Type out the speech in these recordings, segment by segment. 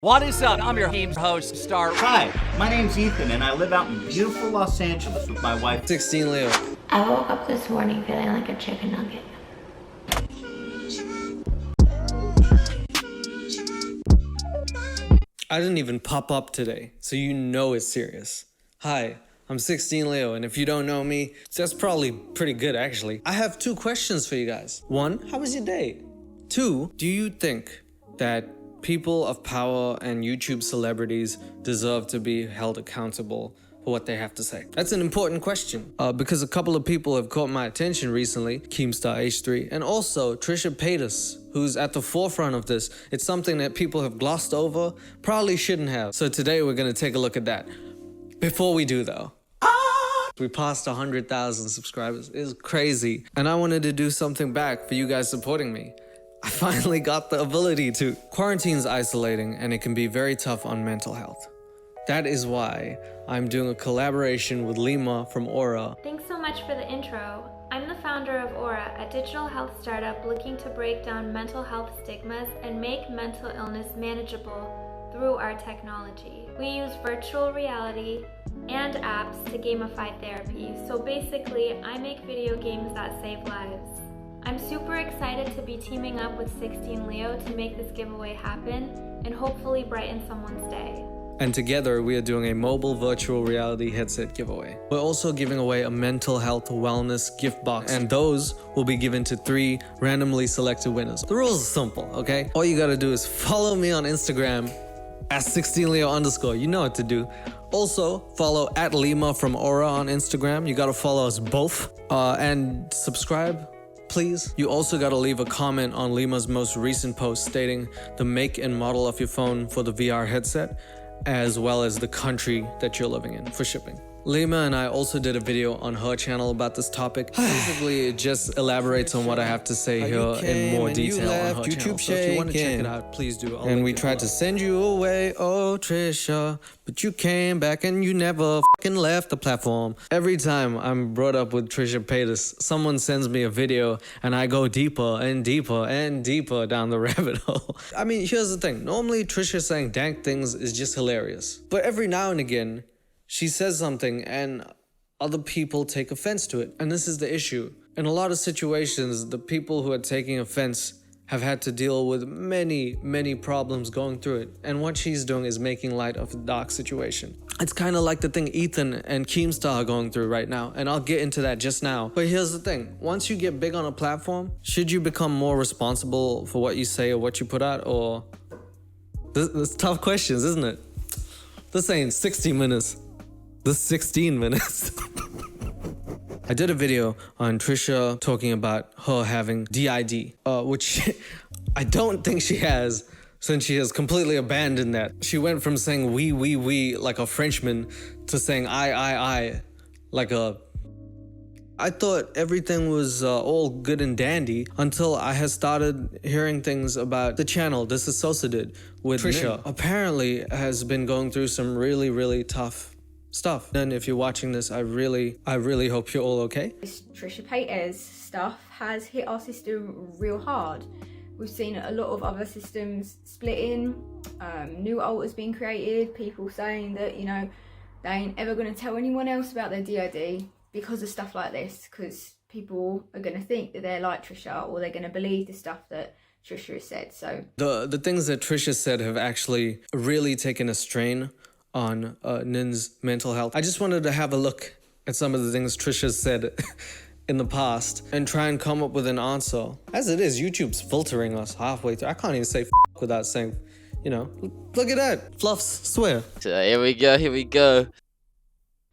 What is up? I'm your host, Star. Hi, my name's Ethan, and I live out in beautiful Los Angeles with my wife, 16leo. I woke up this morning feeling like a chicken nugget. I didn't even pop up today, so you know it's serious. Hi, I'm 16leo, and if you don't know me, that's probably pretty good actually. I have two questions for you guys. One, how was your day? Two, do you think that people of power and YouTube celebrities deserve to be held accountable for what they have to say? That's an important question because a couple of people have caught my attention recently, Keemstar H3, and also Trisha Paytas, who's at the forefront of this. It's something that people have glossed over, probably shouldn't have. So today we're gonna take a look at that. Before we do though, we passed 100,000 subscribers. It's crazy. And I wanted to do something back for you guys supporting me. I finally got the ability to. Quarantine's isolating and it can be very tough on mental health. That is why I'm doing a collaboration with Lima from Aura. Thanks so much for the intro. I'm the founder of Aura, a digital health startup looking to break down mental health stigmas and make mental illness manageable through our technology. We use virtual reality and apps to gamify therapy. So basically, I make video games that save lives. I'm super excited to be teaming up with 16leo to make this giveaway happen and hopefully brighten someone's day. And together we are doing a mobile virtual reality headset giveaway. We're also giving away a mental health wellness gift box, and those will be given to 3 randomly selected winners. The rules are simple, okay? All you gotta do is follow me on Instagram at 16leo_. You know what to do. Also, follow at Lima from Aura on Instagram. You gotta follow us both. And subscribe, please. You also gotta leave a comment on Lima's most recent post stating the make and model of your phone for the VR headset, as well as the country that you're living in for shipping. Lima and I also did a video on her channel about this topic. Basically, it just elaborates on what I have to say here in more detail on her channel. So if you want to check it out, please do. And we tried to send you away, oh Trisha, but you came back and you never fucking left the platform. Every time I'm brought up with Trisha Paytas, someone sends me a video and I go deeper and deeper and deeper down the rabbit hole. I mean, here's the thing. Normally, Trisha saying dank things is just hilarious. But every now and again, she says something and other people take offense to it. And this is the issue. In a lot of situations, the people who are taking offense have had to deal with many problems going through it. And what she's doing is making light of a dark situation. It's kind of like the thing Ethan and Keemstar are going through right now. And I'll get into that just now. But here's the thing. Once you get big on a platform, should you become more responsible for what you say or what you put out? Or... This tough questions, isn't it? This ain't 60 minutes. This 16 minutes. I did a video on Trisha talking about her having DID, which I don't think she has, since she has completely abandoned that. She went from saying we like a Frenchman to saying I like a... I thought everything was all good and dandy until I had started hearing things about the channel This Is Sosa did with Trisha. Apparently has been going through some really tough stuff. And if you're watching this, I really hope you're all okay. This Trisha Paytas stuff has hit our system real hard. We've seen a lot of other systems splitting, new alters being created, people saying that, you know, they ain't ever going to tell anyone else about their DID because of stuff like this, because people are going to think that they're like Trisha, or they're going to believe the stuff that Trisha has said. So the things that Trisha said have actually really taken a strain on Nin's mental health. I just wanted to have a look at some of the things Trisha said in the past and try and come up with an answer. As it is, YouTube's filtering us halfway through. I can't even say without saying, you know, look at that. Fluffs, swear. So here we go.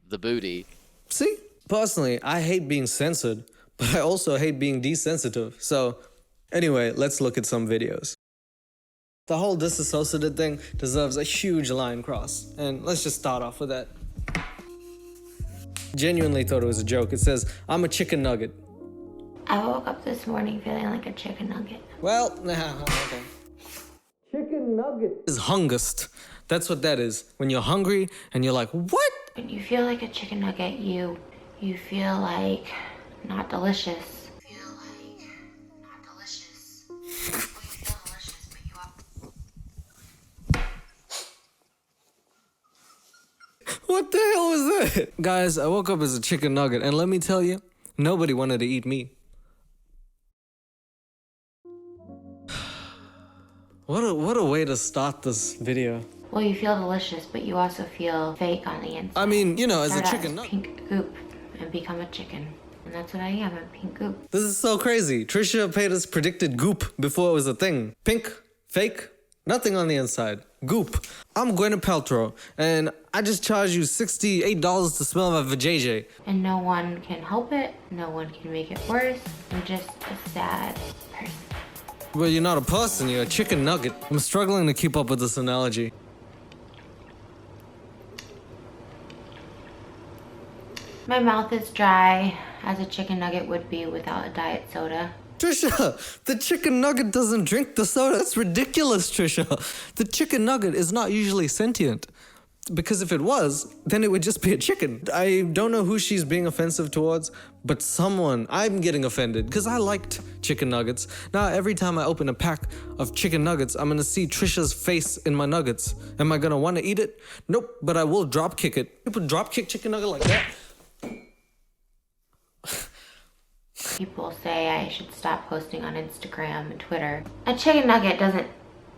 The booty. See? Personally, I hate being censored, but I also hate being desensitive. So anyway, let's look at some videos. The whole disassociated thing deserves a huge line cross. And let's just start off with that. Genuinely thought it was a joke. It says, I'm a chicken nugget. I woke up this morning feeling like a chicken nugget. Well, okay. Chicken nugget is hungest. That's what that is. When you're hungry and you're like, what? When you feel like a chicken nugget, you feel like not delicious. What the hell was that? Guys, I woke up as a chicken nugget, and let me tell you, nobody wanted to eat me. What a way to start this video. Well, you feel delicious, but you also feel fake on the inside. I mean, you know, as a Start out chicken nugget. pink goop and become a chicken. And that's what I am, a pink goop. This is so crazy. Trisha Paytas predicted goop before it was a thing. Pink, fake, nothing on the inside. Goop. I'm Gwyneth Paltrow, and I just charge you $68 to smell my vajayjay. And no one can help it. No one can make it worse. You're just a sad person. Well, you're not a person, you're a chicken nugget. I'm struggling to keep up with this analogy. My mouth is dry, as a chicken nugget would be without a diet soda. Trisha, the chicken nugget doesn't drink the soda. That's ridiculous, Trisha. The chicken nugget is not usually sentient. Because if it was, then it would just be a chicken. I don't know who she's being offensive towards, but someone, I'm getting offended because I liked chicken nuggets. Now, every time I open a pack of chicken nuggets, I'm gonna see Trisha's face in my nuggets. Am I gonna wanna eat it? Nope, but I will drop kick it. People drop kick chicken nugget like that. People say I should stop posting on Instagram and Twitter. A chicken nugget doesn't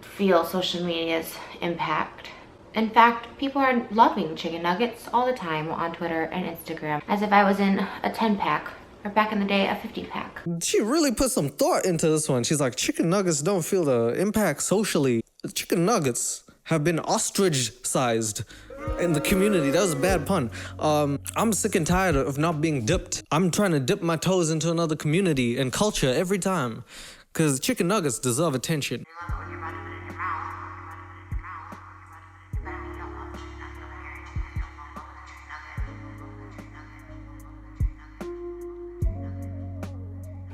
feel social media's impact. In fact, people are loving chicken nuggets all the time on Twitter and Instagram, as if I was in a 10-pack, or back in the day, a 50-pack. She really put some thought into this one. She's like, chicken nuggets don't feel the impact socially. Chicken nuggets have been ostrich-sized in the community. That was a bad pun. I'm sick and tired of not being dipped. I'm trying to dip my toes into another community and culture every time. Because chicken nuggets deserve attention.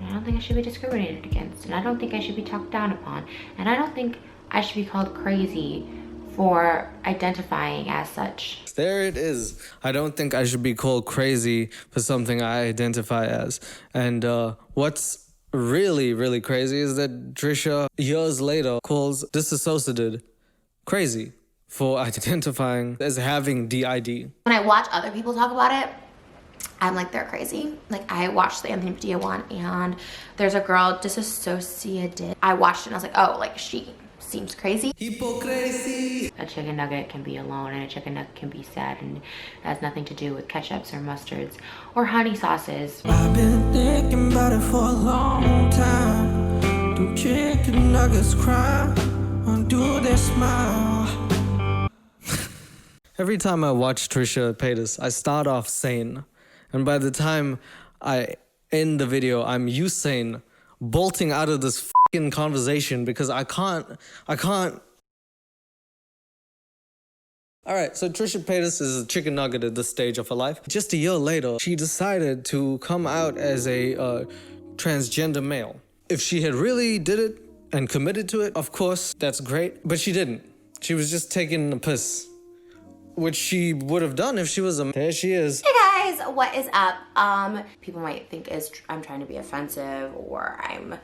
I don't think I should be discriminated against, and I don't think I should be talked down upon, and I don't think I should be called crazy for identifying as such. There it is. I don't think I should be called crazy for something I identify as. And what's really, really crazy is that Trisha, years later, calls disassociated crazy for identifying as having DID. When I watch other people talk about it, I'm like, they're crazy. Like, I watched the Anthony Padilla one, and there's a girl disassociated. I watched it and I was like, oh, like, she seems crazy. Hypocrisy. A chicken nugget can be alone, and a chicken nugget can be sad, and it has nothing to do with ketchups or mustards or honey sauces. I've been thinking about it for a long time. Do chicken nuggets cry, or do they smile? Every time I watch Trisha Paytas, I start off sane. And by the time I end the video, I'm Usain bolting out of this fucking conversation because I can't. All right, so Trisha Paytas is a chicken nugget at this stage of her life. Just a year later, she decided to come out as a transgender male. If she had really did it and committed to it, of course, that's great. But she didn't. She was just taking a piss, which she would have done if she was a... There she is. Hey guys, what is up? People might think I'm trying to be offensive, or I'm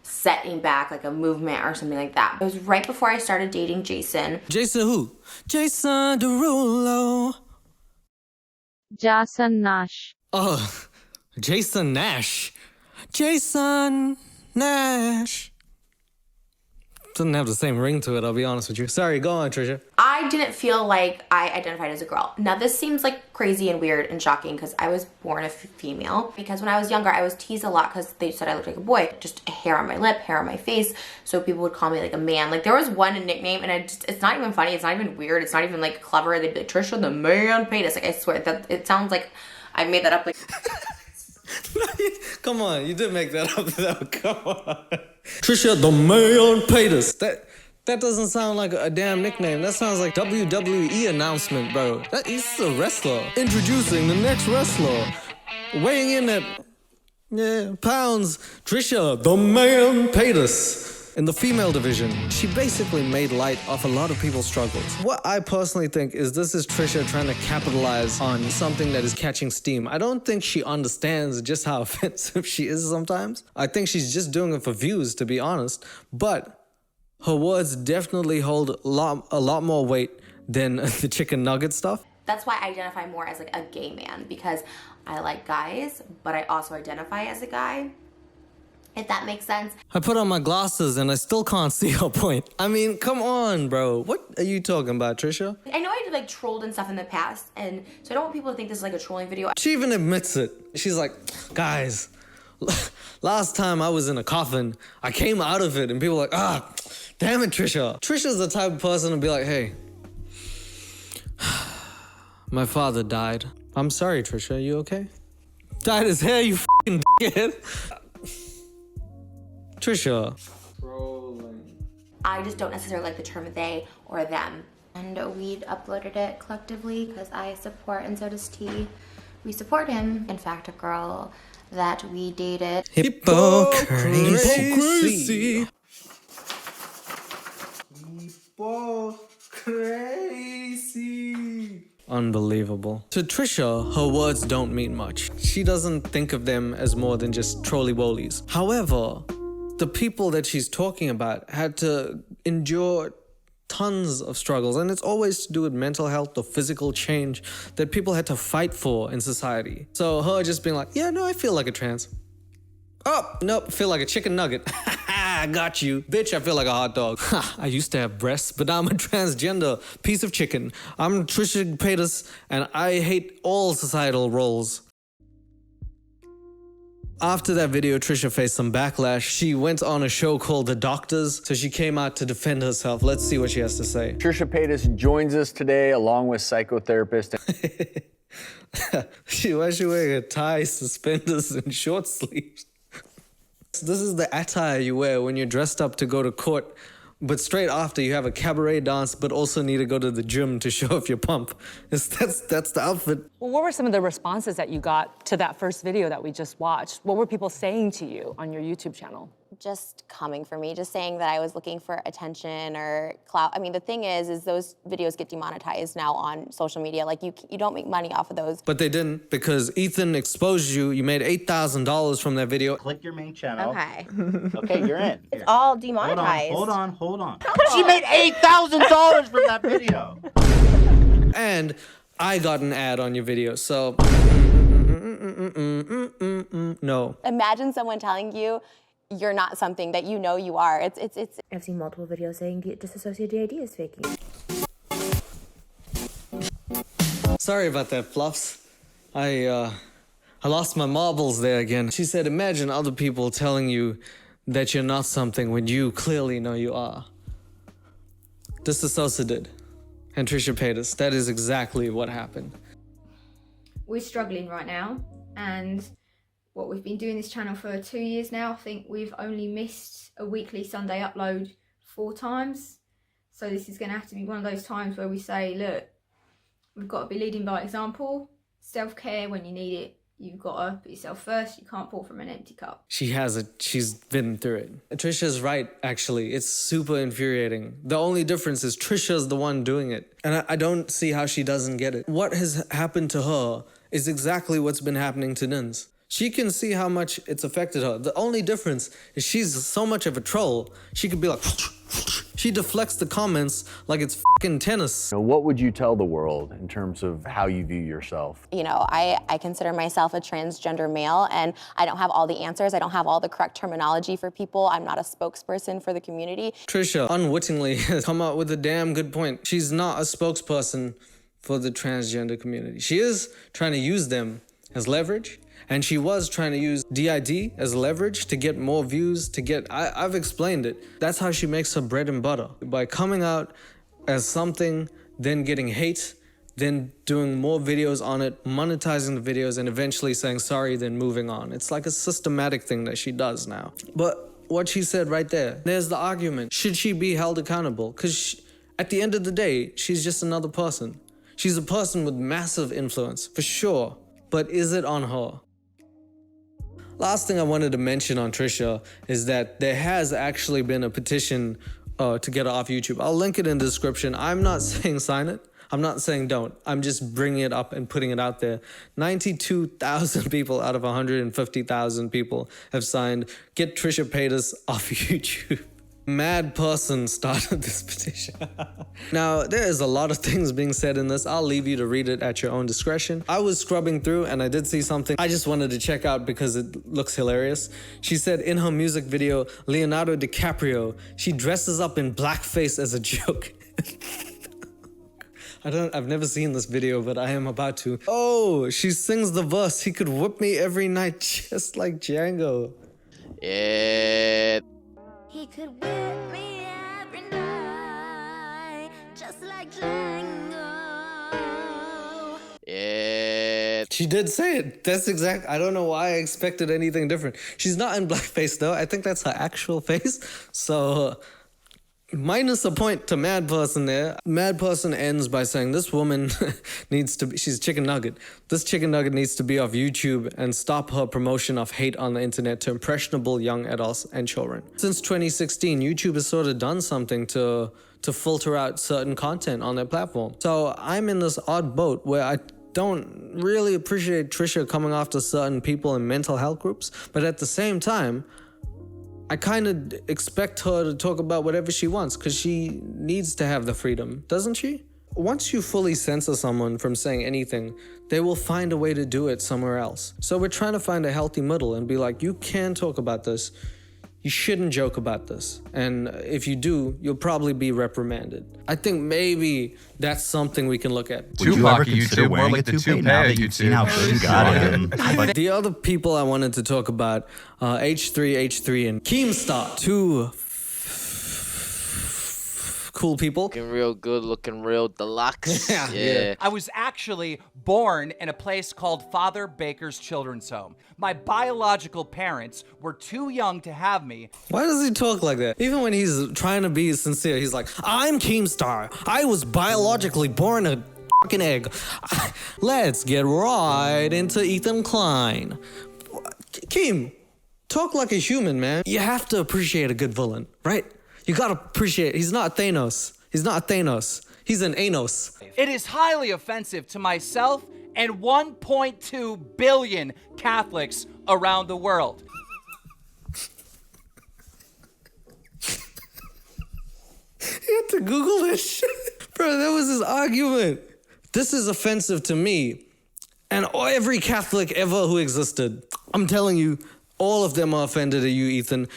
setting back like a movement or something like that. It was right before I started dating Jason. Jason who? Jason Derulo. Jason Nash. Oh, Jason Nash. Jason Nash. Doesn't have the same ring to it, I'll be honest with you. Sorry, go on, Trisha. I didn't feel like I identified as a girl. Now, this seems like crazy and weird and shocking because I was born a female. Because when I was younger, I was teased a lot because they said I looked like a boy. Just hair on my lip, hair on my face. So people would call me like a man. Like, there was one nickname, and it's not even funny. It's not even weird. It's not even like clever. They'd be like, Trisha the Man Paytas. Like, I swear, that it sounds like I made that up. Like, come on, you did make that up though. Come on. Trisha the Man Paytas. That doesn't sound like a damn nickname. That sounds like WWE announcement, bro. He's a wrestler. Introducing the next wrestler. Weighing in at pounds, Trisha the Man Paytas. In the female division, she basically made light of a lot of people's struggles. What I personally think is this is Trisha trying to capitalize on something that is catching steam. I don't think she understands just how offensive she is sometimes. I think she's just doing it for views, to be honest. But her words definitely hold a lot more weight than the chicken nugget stuff. That's why I identify more as like a gay man, because I like guys, but I also identify as a guy. If that makes sense. I put on my glasses and I still can't see your point. I mean, come on, bro. What are you talking about, Trisha? I know I did like trolled and stuff in the past, and so I don't want people to think this is like a trolling video. She even admits it. She's like, guys, last time I was in a coffin, I came out of it and people were like, damn it, Trisha. Trisha's the type of person to be like, hey, my father died. I'm sorry, Trisha, you okay? Dyed his hair, you fucking dickhead. Trisha. I just don't necessarily like the term they or them. And we'd uploaded it collectively because I support, and so does T. We support him. In fact, a girl that we dated. Hypocrisy. Hypocrisy. Unbelievable. To Trisha, her words don't mean much. She doesn't think of them as more than just trolley-wolies. However, the people that she's talking about had to endure tons of struggles, and it's always to do with mental health or physical change that people had to fight for in society. So her just being like, yeah, no, I feel like a trans. Oh, nope, feel like a chicken nugget. I got you. Bitch, I feel like a hot dog. I used to have breasts, but now I'm a transgender piece of chicken. I'm Trisha Paytas, and I hate all societal roles. After that video, Trisha faced some backlash. She went on a show called The Doctors, so she came out to defend herself. Let's see what she has to say. Trisha Paytas joins us today along with psychotherapist. Why is she wearing a tie, suspenders, and short sleeves? This is the attire you wear when you're dressed up to go to court, but straight after you have a cabaret dance, but also need to go to the gym to show off your pump. That's the outfit. Well, what were some of the responses that you got to that first video that we just watched? What were people saying to you on your YouTube channel? Just coming for me, just saying that I was looking for attention or clout. I mean, the thing is those videos get demonetized now on social media. Like, you don't make money off of those. But they didn't, because Ethan exposed you. You made $8,000 from that video. Click your main channel. Okay. Okay, you're in. It's all demonetized. Hold on. She made $8,000 from that video. And I got an ad on your video, so no. Imagine someone telling you you're not something that you know you are. It's. I've seen multiple videos saying disassociated ID is faking. Sorry about that, Fluffs. I lost my marbles there again. She said, imagine other people telling you that you're not something when you clearly know you are. Disassociated. And Trisha Paytas, that is exactly what happened. We're struggling right now, and what we've been doing this channel for 2 years now, I think we've only missed a weekly Sunday upload 4 times. So this is going to have to be one of those times where we say, look, we've got to be leading by example. Self-care when you need it. You've got to put yourself first. You can't pour from an empty cup. She has it. She's been through it. Trisha's right, actually. It's super infuriating. The only difference is Trisha's the one doing it. And I don't see how she doesn't get it. What has happened to her is exactly what's been happening to Nins. She can see how much it's affected her. The only difference is she's so much of a troll. She could be like, she deflects the comments like it's fucking tennis. What would you tell the world in terms of how you view yourself? You know, I consider myself a transgender male, and I don't have all the answers. I don't have all the correct terminology for people. I'm not a spokesperson for the community. Trisha unwittingly has come out with a damn good point. She's not a spokesperson for the transgender community. She is trying to use them as leverage. And she was trying to use DID as leverage to get more views, to get... I've explained it. That's how she makes her bread and butter. By coming out as something, then getting hate, then doing more videos on it, monetizing the videos, and eventually saying sorry, then moving on. It's like a systematic thing that she does now. But what she said right there's the argument. Should she be held accountable? Because at the end of the day, she's just another person. She's a person with massive influence, for sure. But is it on her? Last thing I wanted to mention on Trisha is that there has actually been a petition to get her off YouTube. I'll link it in the description. I'm not saying sign it. I'm not saying don't. I'm just bringing it up and putting it out there. 92,000 people out of 150,000 people have signed, get Trisha Paytas off YouTube. mad person started this petition. Now, there is a lot of things being said in this. I'll leave you to read it at your own discretion. I was scrubbing through and I did see something I just wanted to check out because it looks hilarious. She said in her music video, Leonardo DiCaprio, she dresses up in blackface as a joke. I've never seen this video, but I am about to. Oh, she sings the verse, he could whip me every night just like Django. Yeah. He could whip me every night, just like Django. Yeah. She did say it. That's exact. I don't know why I expected anything different. She's not in blackface though. I think that's her actual face. So, minus a point to Mad Person there. Mad Person ends by saying this woman needs to be, she's chicken nugget. This chicken nugget needs to be off YouTube and stop her promotion of hate on the internet to impressionable young adults and children. Since 2016, YouTube has sort of done something to filter out certain content on their platform. So I'm in this odd boat where I don't really appreciate Trisha coming after certain people in mental health groups, but at the same time, I kind of expect her to talk about whatever she wants because she needs to have the freedom, doesn't she? Once you fully censor someone from saying anything, they will find a way to do it somewhere else. So we're trying to find a healthy middle and be like, you can talk about this. You shouldn't joke about this. And if you do, you'll probably be reprimanded. I think maybe that's something we can look at. Tupac YouTube, more like the toupee now that you've seen how good got him. The other people I wanted to talk about, H3H3 and Keemstar, two cool people. Looking real good, looking real deluxe. Yeah. I was actually born in a place called Father Baker's Children's Home. My biological parents were too young to have me. Why does he talk like that? Even when he's trying to be sincere, he's like, I'm Keemstar. I was biologically born a fucking egg. Let's get right into Ethan Klein. Keem, talk like a human, man. You have to appreciate a good villain, right? You gotta appreciate, he's not Thanos. He's not Thanos. He's an Anos. It is highly offensive to myself and 1.2 billion Catholics around the world. You had to Google this shit. Bro, that was his argument. This is offensive to me and every Catholic ever who existed. I'm telling you, all of them are offended at you, Ethan.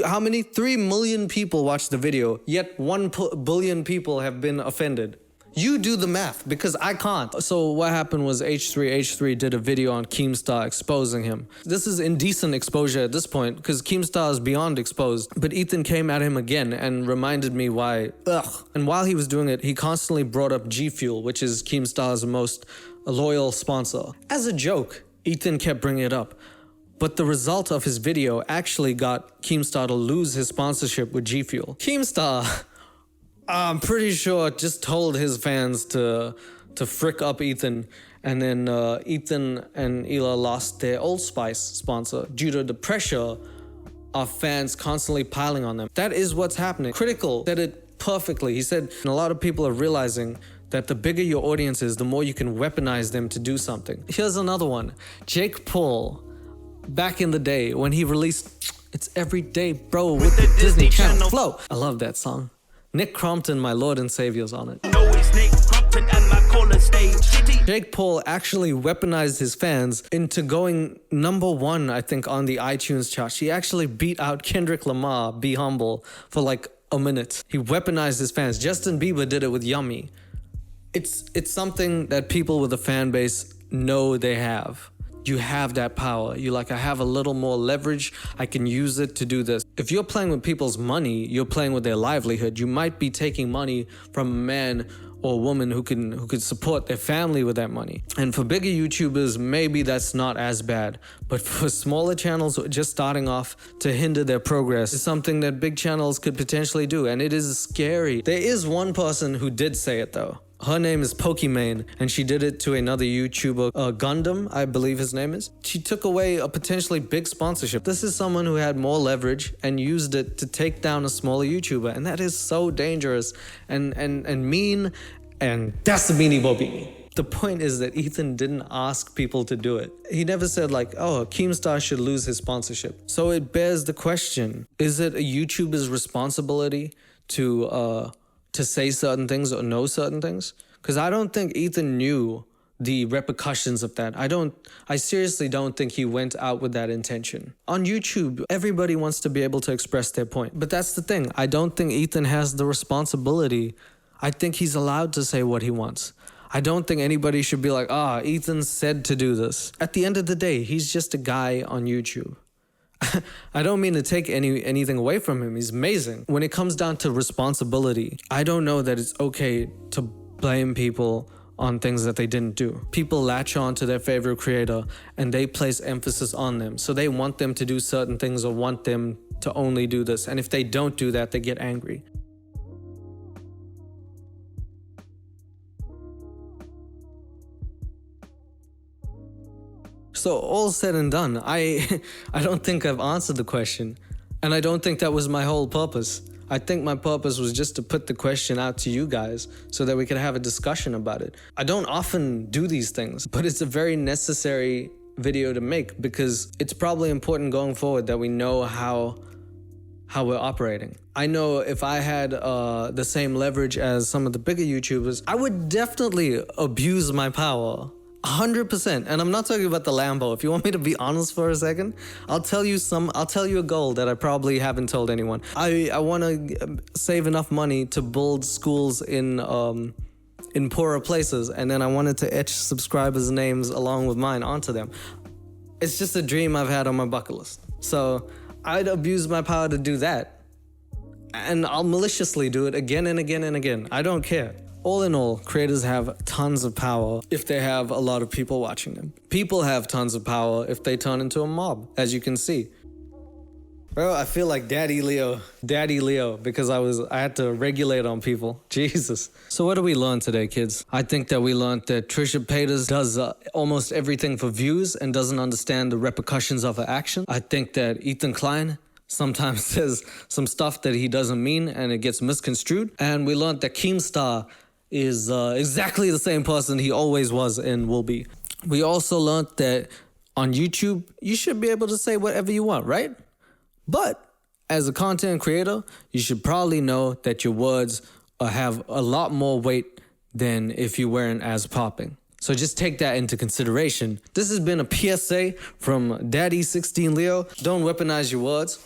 How many? 3 million people watched the video, yet 1 billion people have been offended. You do the math, because I can't. So what happened was H3H3 did a video on Keemstar exposing him. This is indecent exposure at this point, because Keemstar is beyond exposed. But Ethan came at him again and reminded me why, And while he was doing it, he constantly brought up G Fuel, which is Keemstar's most loyal sponsor. As a joke, Ethan kept bringing it up. But the result of his video actually got Keemstar to lose his sponsorship with G Fuel. Keemstar, I'm pretty sure, just told his fans to frick up Ethan, and then Ethan and Ela lost their Old Spice sponsor due to the pressure of fans constantly piling on them. That is what's happening. Critical said it perfectly. He said, a lot of people are realizing that the bigger your audience is, the more you can weaponize them to do something. Here's another one. Jake Paul. Back in the day when he released It's Every Day, Bro, with the Disney Channel flow. I love that song. Nick Crompton, my Lord and Savior's on it. No, it's Nick Crompton and my caller stage. Jake Paul actually weaponized his fans into going #1, I think, on the iTunes chart. He actually beat out Kendrick Lamar, Be Humble, for like a minute. He weaponized his fans. Justin Bieber did it with Yummy. It's something that people with a fan base know they have. You have that power. You're like, I have a little more leverage. I can use it to do this. If you're playing with people's money, you're playing with their livelihood. You might be taking money from a man or a woman who could support their family with that money. And for bigger YouTubers, maybe that's not as bad. But for smaller channels just starting off, to hinder their progress is something that big channels could potentially do. And it is scary. There is one person who did say it though. Her name is Pokimane, and she did it to another YouTuber, Gundam, I believe his name is. She took away a potentially big sponsorship. This is someone who had more leverage and used it to take down a smaller YouTuber, and that is so dangerous and mean, and that's the Beanie Bobini. The point is that Ethan didn't ask people to do it. He never said like, oh, Keemstar should lose his sponsorship. So it bears the question, is it a YouTuber's responsibility to say certain things or know certain things? Because I don't think Ethan knew the repercussions of that. I seriously don't think he went out with that intention. On YouTube, everybody wants to be able to express their point. But that's the thing. I don't think Ethan has the responsibility. I think he's allowed to say what he wants. I don't think anybody should be like, Ethan said to do this. At the end of the day, he's just a guy on YouTube. I don't mean to take anything away from him. He's amazing. When it comes down to responsibility, I don't know that it's okay to blame people on things that they didn't do. People latch on to their favorite creator and they place emphasis on them. So they want them to do certain things or want them to only do this. And if they don't do that, they get angry. So all said and done, I don't think I've answered the question. And I don't think that was my whole purpose. I think my purpose was just to put the question out to you guys so that we could have a discussion about it. I don't often do these things, but it's a very necessary video to make because it's probably important going forward that we know how we're operating. I know if I had the same leverage as some of the bigger YouTubers, I would definitely abuse my power. 100%. And I'm not talking about the Lambo. If you want me to be honest for a second, I'll tell you a goal that I probably haven't told anyone. I want to save enough money to build schools in poorer places, and then I wanted to etch subscribers' names along with mine onto them. It's just a dream I've had on my bucket list. So I'd abuse my power to do that. And I'll maliciously do it again and again and again. I don't care. All in all, creators have tons of power if they have a lot of people watching them. People have tons of power if they turn into a mob, as you can see. Bro, I feel like Daddy Leo, because I had to regulate on people. Jesus. So what did we learn today, kids? I think that we learned that Trisha Paytas does almost everything for views and doesn't understand the repercussions of her action. I think that Ethan Klein sometimes says some stuff that he doesn't mean and it gets misconstrued. And we learned that Keemstar is exactly the same person he always was and will be. We also learned that on YouTube, you should be able to say whatever you want, right? But as a content creator, you should probably know that your words have a lot more weight than if you weren't as popping. So just take that into consideration. This has been a PSA from Daddy 16Leo. Don't weaponize your words.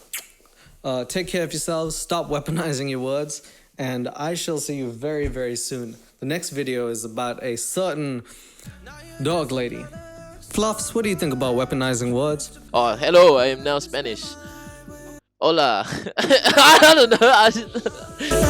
Take care of yourselves. Stop weaponizing your words. And I shall see you very, very soon. The next video is about a certain dog lady. Fluffs, what do you think about weaponizing words? Oh, hello, I am now Spanish. Hola. I don't know.